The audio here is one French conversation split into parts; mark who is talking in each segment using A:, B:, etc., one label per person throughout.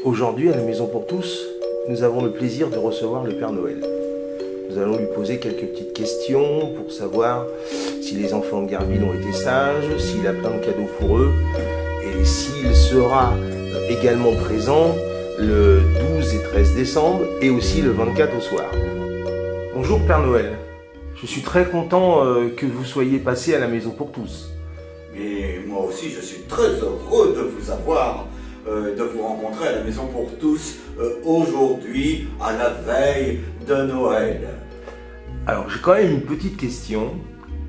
A: Aujourd'hui, à la Maison pour tous, nous avons le plaisir de recevoir le Père Noël. Nous allons lui poser quelques petites questions pour savoir si les enfants de Garville ont été sages, s'il a plein de cadeaux pour eux et s'il sera également présent le 12 et 13 décembre et aussi le 24 au soir. Bonjour Père Noël, je suis très content que vous soyez passé à la Maison pour tous.
B: Mais moi aussi, je suis très heureux de vous avoir, de vous rencontrer à la Maison pour tous aujourd'hui, à la veille de Noël.
A: Alors, j'ai quand même une petite question.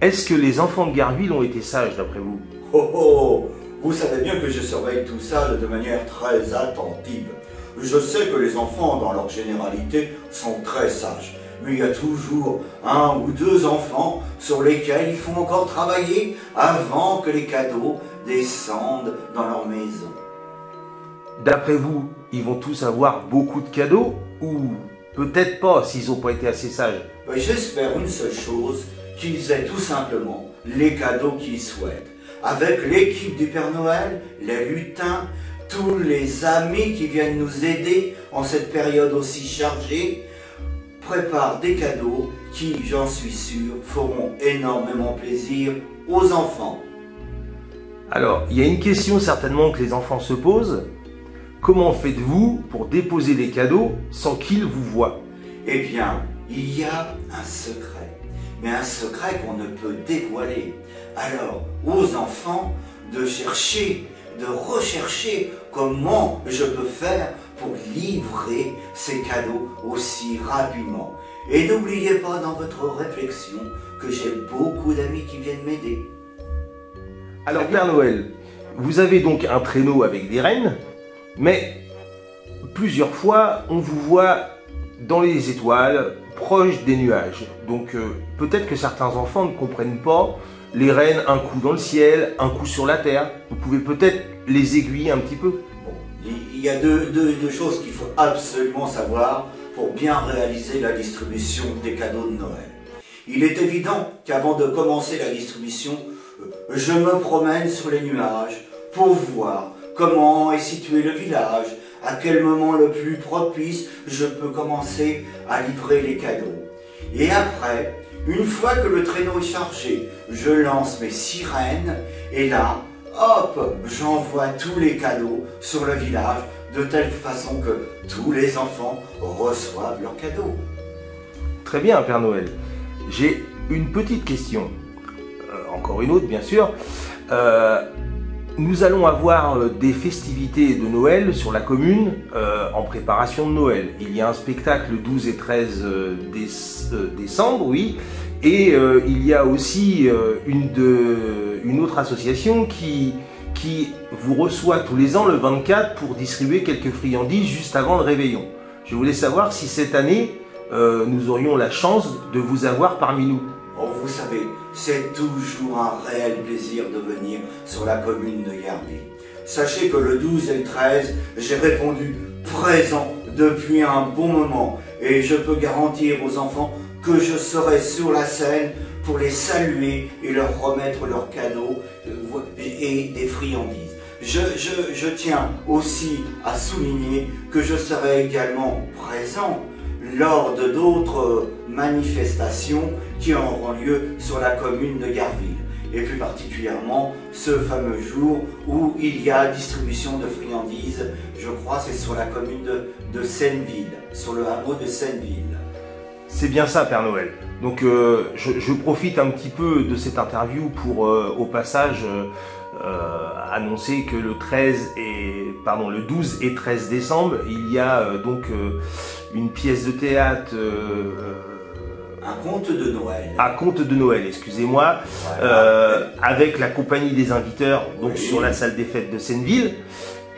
A: Est-ce que les enfants de Garville ont été sages d'après vous?
B: Oh oh, vous savez bien que je surveille tout ça de manière très attentive. Je sais que les enfants, dans leur généralité, sont très sages. Mais il y a toujours un ou deux enfants sur lesquels il faut encore travailler avant que les cadeaux descendent dans leur maison.
A: D'après vous, ils vont tous avoir beaucoup de cadeaux ou peut-être pas s'ils n'ont pas été assez sages?
B: J'espère une seule chose, qu'ils aient tout simplement les cadeaux qu'ils souhaitent. Avec l'équipe du Père Noël, les lutins, tous les amis qui viennent nous aider en cette période aussi chargée, préparent des cadeaux qui, j'en suis sûr, feront énormément plaisir aux enfants.
A: Alors, il y a une question certainement que les enfants se posent. Comment faites-vous pour déposer les cadeaux sans qu'ils vous voient?
B: Eh bien, il y a un secret, mais un secret qu'on ne peut dévoiler. Alors, aux enfants de chercher, de rechercher comment je peux faire pour livrer ces cadeaux aussi rapidement. Et n'oubliez pas dans votre réflexion que j'ai beaucoup d'amis qui viennent m'aider.
A: Alors Père Noël, vous avez donc un traîneau avec des rennes, mais plusieurs fois on vous voit dans les étoiles, proche des nuages. Donc peut-être que certains enfants ne comprennent pas les rennes, un coup dans le ciel, un coup sur la terre. Vous pouvez peut-être les aiguiller un petit peu.
B: Bon, il y a deux choses qu'il faut absolument savoir pour bien réaliser la distribution des cadeaux de Noël. Il est évident qu'avant de commencer la distribution, je me promène sur les nuages pour voir comment est situé le village, à quel moment le plus propice je peux commencer à livrer les cadeaux. Et après, une fois que le traîneau est chargé, je lance mes sirènes et là, hop, j'envoie tous les cadeaux sur le village de telle façon que tous les enfants reçoivent leurs cadeaux.
A: Très bien Père Noël. J'ai une petite question. Encore une autre bien sûr. Nous allons avoir des festivités de Noël sur la commune en préparation de Noël. Il y a un spectacle le 12 et 13 décembre, oui. Et il y a aussi une autre association qui vous reçoit tous les ans le 24 pour distribuer quelques friandises juste avant le réveillon. Je voulais savoir si cette année, nous aurions la chance de vous avoir parmi nous.
B: Oh, vous savez, c'est toujours un réel plaisir de venir sur la commune de Garville. Sachez que le 12 et le 13, j'ai répondu présent depuis un bon moment et je peux garantir aux enfants que je serai sur la scène pour les saluer et leur remettre leurs cadeaux et des friandises. Je tiens aussi à souligner que je serai également présent lors de d'autres manifestations qui auront lieu sur la commune de Garville. Et plus particulièrement ce fameux jour où il y a distribution de friandises, je crois c'est sur la commune de Senneville, sur le hameau de Senneville.
A: C'est bien ça Père Noël. Donc je profite un petit peu de cette interview pour au passage annoncer que le 12 et 13 décembre, il y a donc une pièce de théâtre
B: un conte de Noël.
A: Un conte de Noël, excusez-moi, voilà. Avec la compagnie des inviteurs, donc oui. Sur la salle des fêtes de Senneville.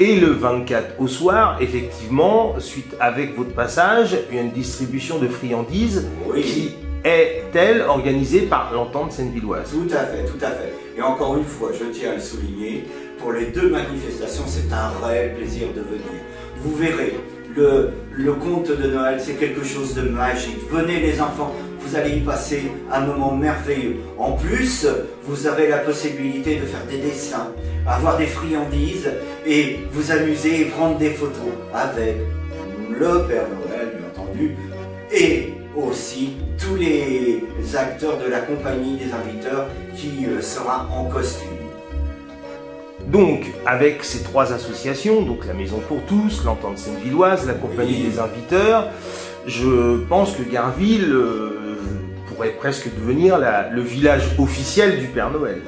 A: Et le 24 au soir, effectivement, suite avec votre passage, il y a une distribution de friandises oui. Qui est-elle organisée par l'entente sennevilloise?
B: Tout à fait, tout à fait. Et encore une fois, je tiens à le souligner, pour les deux manifestations, c'est un réel plaisir de venir. Vous verrez, le conte de Noël, c'est quelque chose de magique. Venez les enfants, vous allez y passer un moment merveilleux. En plus, vous avez la possibilité de faire des dessins, avoir des friandises et vous amuser et prendre des photos avec le Père Noël, bien entendu, et aussi tous les acteurs de la compagnie des inviteurs qui sera en costume.
A: Donc, avec ces trois associations, donc la Maison pour tous, l'Entente Seine-Villoise, la Compagnie des Inviteurs, je pense que Garville pourrait presque devenir le village officiel du Père Noël.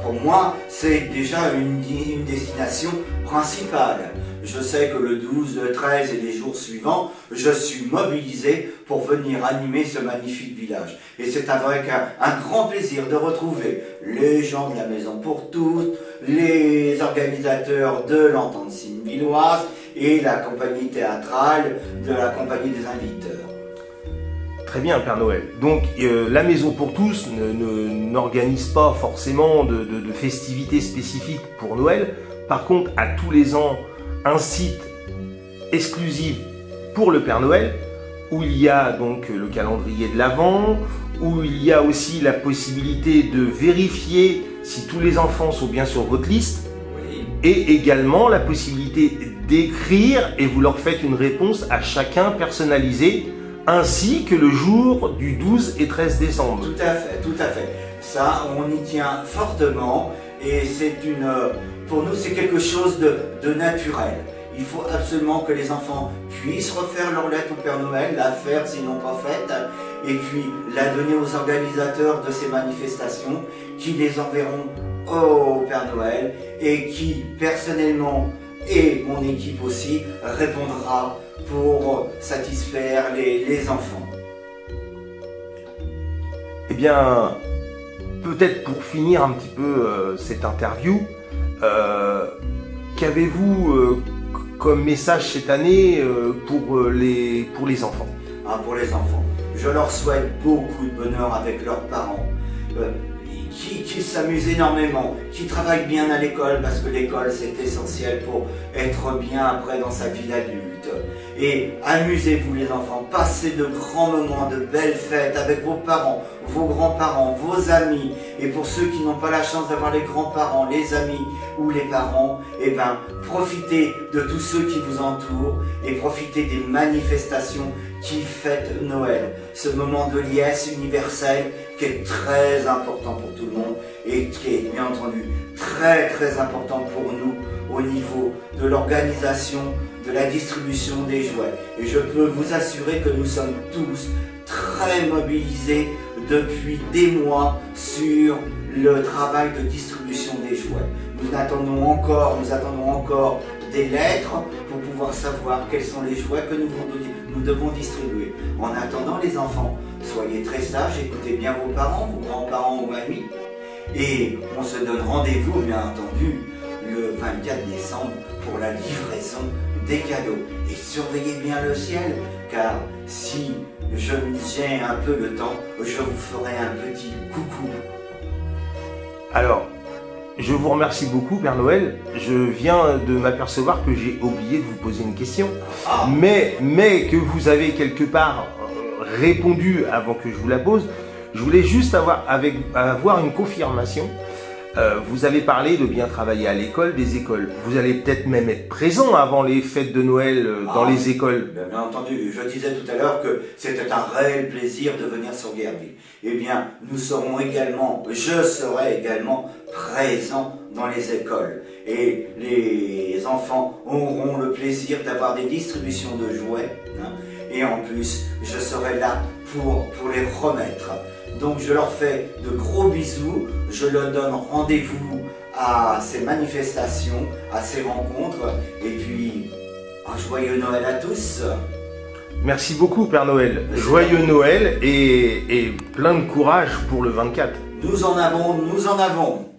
B: Pour moi, c'est déjà une destination principale. Je sais que le 12, le 13 et les jours suivants, je suis mobilisé pour venir animer ce magnifique village. Et c'est avec un grand plaisir de retrouver les gens de la Maison pour tous, les organisateurs de l'Entente Seine-Villoise et la compagnie théâtrale de la Compagnie des Inviteurs.
A: Très bien, Père Noël. Donc, la Maison pour tous n'organise pas forcément de festivités spécifiques pour Noël. Par contre, à tous les ans, un site exclusif pour le Père Noël, où il y a donc le calendrier de l'Avent, où il y a aussi la possibilité de vérifier si tous les enfants sont bien sur votre liste, et également la possibilité d'écrire et vous leur faites une réponse à chacun personnalisée, ainsi que le jour du 12 et 13 décembre.
B: Tout à fait, tout à fait. Ça, on y tient fortement et pour nous, c'est quelque chose de naturel. Il faut absolument que les enfants puissent refaire leur lettre au Père Noël, la faire s'ils n'ont pas faite, et puis la donner aux organisateurs de ces manifestations qui les enverront au Père Noël et qui, personnellement, et mon équipe aussi, répondra pour satisfaire les enfants.
A: Eh bien, peut-être pour finir un petit peu cette interview, qu'avez-vous comme message cette année pour les enfants?
B: Pour les enfants, je leur souhaite beaucoup de bonheur avec leurs parents, qui s'amusent énormément, qui travaillent bien à l'école, parce que l'école c'est essentiel pour être bien après dans sa vie d'adulte. Et amusez-vous les enfants, passez de grands moments, de belles fêtes avec vos parents, vos grands-parents, vos amis. Et pour ceux qui n'ont pas la chance d'avoir les grands-parents, les amis ou les parents, profitez de tous ceux qui vous entourent et profitez des manifestations qui fêtent Noël. Ce moment de liesse universelle qui est très important pour tout le monde et qui est bien entendu très très important pour nous au niveau de l'organisation, de la distribution des jouets. Et je peux vous assurer que nous sommes tous très mobilisés depuis des mois sur le travail de distribution des jouets. Nous attendons encore des lettres pour pouvoir savoir quels sont les jouets que nous devons distribuer. En attendant, les enfants, soyez très sages, écoutez bien vos parents, vos grands-parents ou amis, et on se donne rendez-vous, bien entendu, le 24 décembre pour la livraison des cadeaux. Et surveillez bien le ciel, car si j'ai un peu le temps, je vous ferai un petit coucou.
A: Alors, je vous remercie beaucoup, Père Noël. Je viens de m'apercevoir que j'ai oublié de vous poser une question, mais que vous avez quelque part répondu avant que je vous la pose. Je voulais juste avoir une confirmation. Vous avez parlé de bien travailler à l'école, des écoles. Vous allez peut-être même être présent avant les fêtes de Noël dans les écoles.
B: Bien entendu, je disais tout à l'heure que c'était un réel plaisir de venir sur Guerville. Eh bien, je serai également présent dans les écoles. Et les enfants auront le plaisir d'avoir des distributions de jouets. Et en plus, je serai là pour les remettre. Donc je leur fais de gros bisous, je leur donne rendez-vous à ces manifestations, à ces rencontres, et puis un joyeux Noël à tous.
A: Merci beaucoup, Père Noël. Joyeux Noël et plein de courage pour le 24.
B: Nous en avons.